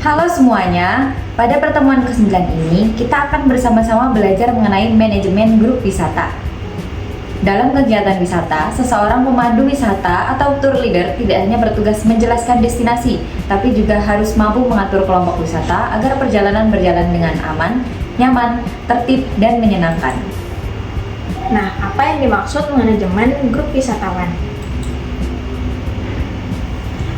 Halo semuanya, pada pertemuan ke-9 ini kita akan bersama-sama belajar mengenai manajemen grup wisata. Dalam kegiatan wisata, seseorang pemandu wisata atau tour leader tidak hanya bertugas menjelaskan destinasi, tapi juga harus mampu mengatur kelompok wisata agar perjalanan berjalan dengan aman, nyaman, tertib, dan menyenangkan. Nah, apa yang dimaksud manajemen grup wisatawan?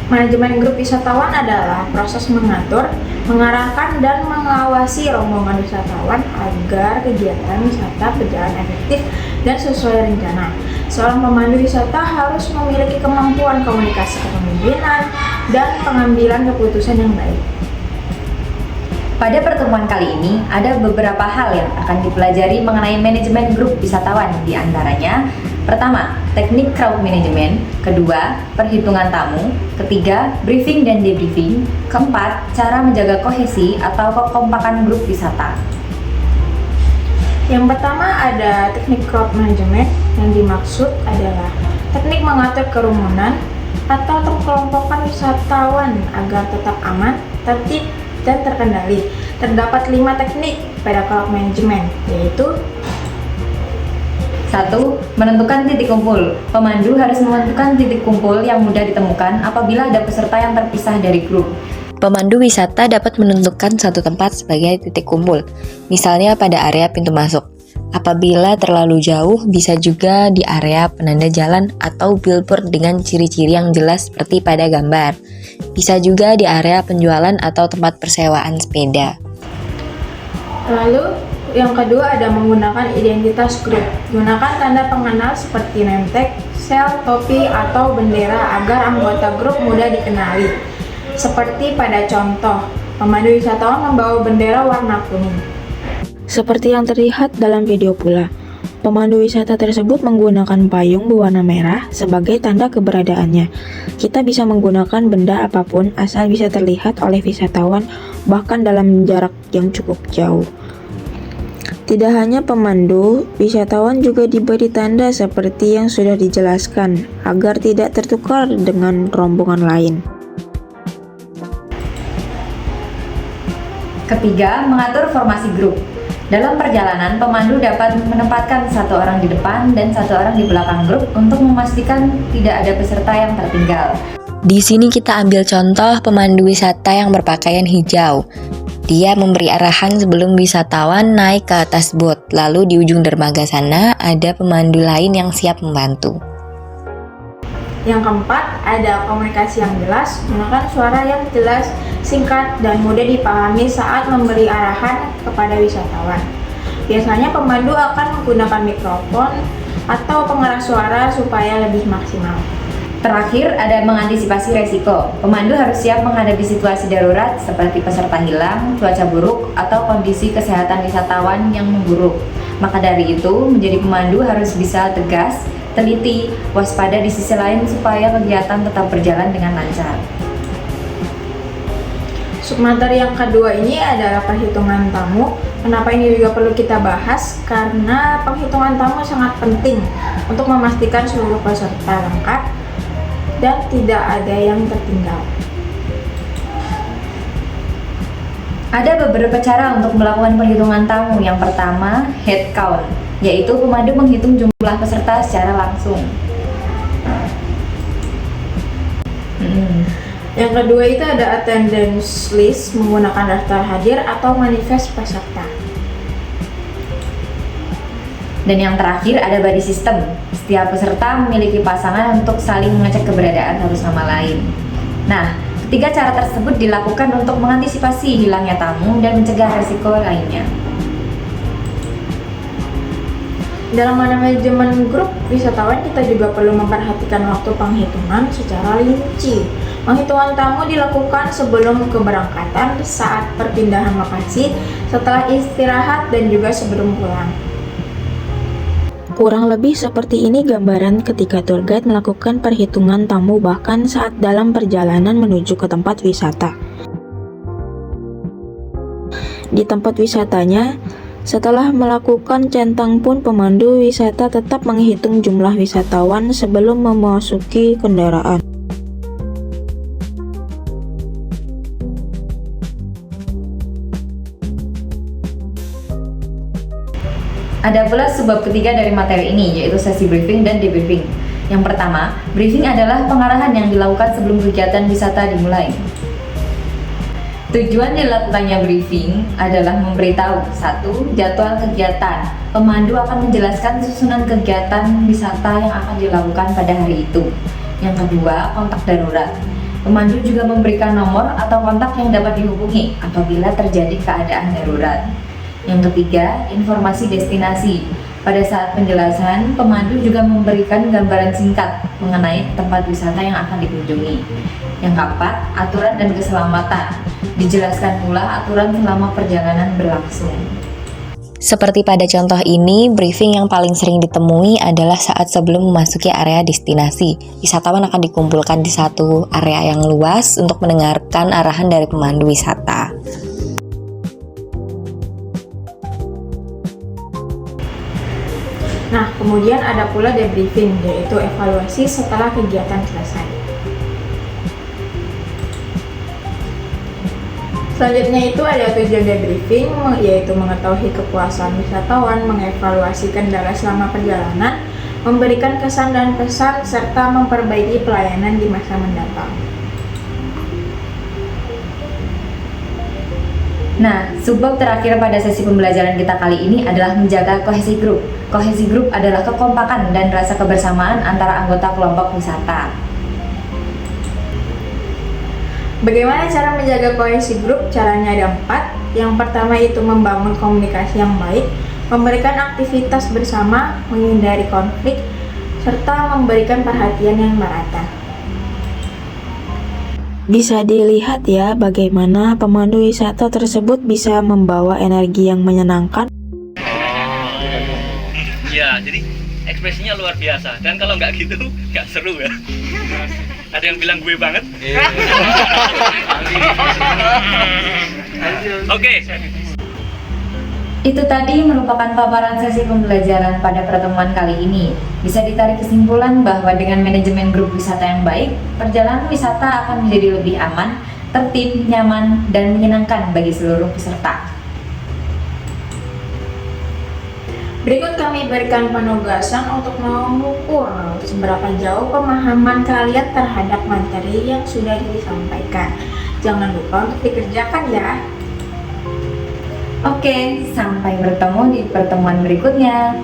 Manajemen grup wisatawan adalah proses mengatur, mengarahkan, dan mengawasi rombongan wisatawan agar kegiatan wisata berjalan efektif dan sesuai rencana. Seorang pemandu wisata harus memiliki kemampuan komunikasi kepemimpinan dan pengambilan keputusan yang baik. Pada pertemuan kali ini, ada beberapa hal yang akan dipelajari mengenai manajemen grup wisatawan, di antaranya: pertama, teknik crowd management; kedua, perhitungan tamu; ketiga, briefing dan debriefing; keempat, cara menjaga kohesi atau kekompakan grup wisata. Yang pertama ada teknik crowd management. Yang dimaksud adalah teknik mengatur kerumunan atau kelompokan wisatawan agar tetap aman, tertib, dan terkendali. Terdapat 5 teknik pada crowd management, yaitu: 1. Menentukan titik kumpul. Pemandu harus menentukan titik kumpul yang mudah ditemukan apabila ada peserta yang terpisah dari grup. Pemandu wisata dapat menentukan satu tempat sebagai titik kumpul, misalnya pada area pintu masuk. Apabila terlalu jauh, bisa juga di area penanda jalan atau billboard dengan ciri-ciri yang jelas seperti pada gambar. Bisa juga di area penjualan atau tempat persewaan sepeda. Lalu yang kedua ada menggunakan identitas grup. Gunakan tanda pengenal seperti name tag, sel, topi, atau bendera agar anggota grup mudah dikenali. Seperti pada contoh, pemandu wisatawan membawa bendera warna kuning. Seperti yang terlihat dalam video pula, pemandu wisata tersebut menggunakan payung berwarna merah sebagai tanda keberadaannya. Kita bisa menggunakan benda apapun asal bisa terlihat oleh wisatawan, bahkan dalam jarak yang cukup jauh. Tidak hanya pemandu, wisatawan juga diberi tanda seperti yang sudah dijelaskan agar tidak tertukar dengan rombongan lain. Ketiga, mengatur formasi grup. Dalam perjalanan, pemandu dapat menempatkan satu orang di depan dan satu orang di belakang grup untuk memastikan tidak ada peserta yang tertinggal. Di sini kita ambil contoh pemandu wisata yang berpakaian hijau. Dia memberi arahan sebelum wisatawan naik ke atas bot. Lalu di ujung dermaga sana ada pemandu lain yang siap membantu. Yang keempat ada komunikasi yang jelas. Gunakan suara yang jelas, singkat, dan mudah dipahami saat memberi arahan kepada wisatawan. Biasanya pemandu akan menggunakan mikrofon atau pengeras suara supaya lebih maksimal. Terakhir, ada mengantisipasi resiko. Pemandu harus siap menghadapi situasi darurat seperti peserta hilang, cuaca buruk, atau kondisi kesehatan wisatawan yang memburuk. Maka dari itu, menjadi pemandu harus bisa tegas, teliti, waspada di sisi lain supaya kegiatan tetap berjalan dengan lancar. Submateri yang kedua ini adalah perhitungan tamu. Kenapa ini juga perlu kita bahas? Karena penghitungan tamu sangat penting untuk memastikan seluruh peserta lengkap dan tidak ada yang tertinggal. Ada beberapa cara untuk melakukan perhitungan tamu. Yang pertama, head count, yaitu pemandu menghitung jumlah peserta secara langsung. Yang kedua itu ada attendance list, menggunakan daftar hadir atau manifest peserta. Dan yang terakhir ada body system. Setiap peserta memiliki pasangan untuk saling mengecek keberadaan satu sama lain. Nah, ketiga cara tersebut dilakukan untuk mengantisipasi hilangnya tamu dan mencegah resiko lainnya. Dalam manajemen grup wisatawan, kita juga perlu memperhatikan waktu penghitungan secara rinci. Penghitungan tamu dilakukan sebelum keberangkatan, saat perpindahan lokasi, setelah istirahat, dan juga sebelum pulang. Kurang lebih seperti ini gambaran ketika tour guide melakukan perhitungan tamu bahkan saat dalam perjalanan menuju ke tempat wisata. Di tempat wisatanya, setelah melakukan centang pun pemandu wisata tetap menghitung jumlah wisatawan sebelum memasuki kendaraan. Ada pula subbab ketiga dari materi ini, yaitu sesi briefing dan debriefing. Yang pertama, briefing adalah pengarahan yang dilakukan sebelum kegiatan wisata dimulai. Tujuan dilakukannya briefing adalah memberitahu: 1. Jadwal kegiatan. Pemandu akan menjelaskan susunan kegiatan wisata yang akan dilakukan pada hari itu. Yang kedua, kontak darurat. Pemandu juga memberikan nomor atau kontak yang dapat dihubungi apabila terjadi keadaan darurat. Yang ketiga, informasi destinasi. Pada saat penjelasan, pemandu juga memberikan gambaran singkat mengenai tempat wisata yang akan dikunjungi. Yang keempat, aturan dan keselamatan. Dijelaskan pula aturan selama perjalanan berlangsung. Seperti pada contoh ini, briefing yang paling sering ditemui adalah saat sebelum memasuki area destinasi. Wisatawan akan dikumpulkan di satu area yang luas untuk mendengarkan arahan dari pemandu wisata. Nah, kemudian ada pula debriefing, yaitu evaluasi setelah kegiatan selesai. Selanjutnya itu ada tujuan debriefing, yaitu mengetahui kepuasan wisatawan, mengevaluasi kendala selama perjalanan, memberikan kesan dan pesan, serta memperbaiki pelayanan di masa mendatang. Nah, subbab terakhir pada sesi pembelajaran kita kali ini adalah menjaga kohesi grup. Kohesi grup adalah kekompakan dan rasa kebersamaan antara anggota kelompok wisata. Bagaimana cara menjaga kohesi grup? Caranya ada 4. Yang pertama itu membangun komunikasi yang baik, memberikan aktivitas bersama, menghindari konflik, serta memberikan perhatian yang merata. Bisa dilihat ya bagaimana pemandu wisata tersebut bisa membawa energi yang menyenangkan. Ya, jadi ekspresinya luar biasa. Dan kalau nggak gitu, nggak seru ya. Ada yang bilang gue banget. Oke. Itu tadi merupakan paparan sesi pembelajaran pada pertemuan kali ini. Bisa ditarik kesimpulan bahwa dengan manajemen grup wisata yang baik, perjalanan wisata akan menjadi lebih aman, tertib, nyaman, dan menyenangkan bagi seluruh peserta. Berikut kami berikan penugasan untuk mengukur seberapa jauh pemahaman kalian terhadap materi yang sudah disampaikan. Jangan lupa untuk dikerjakan ya. Oke, sampai bertemu di pertemuan berikutnya.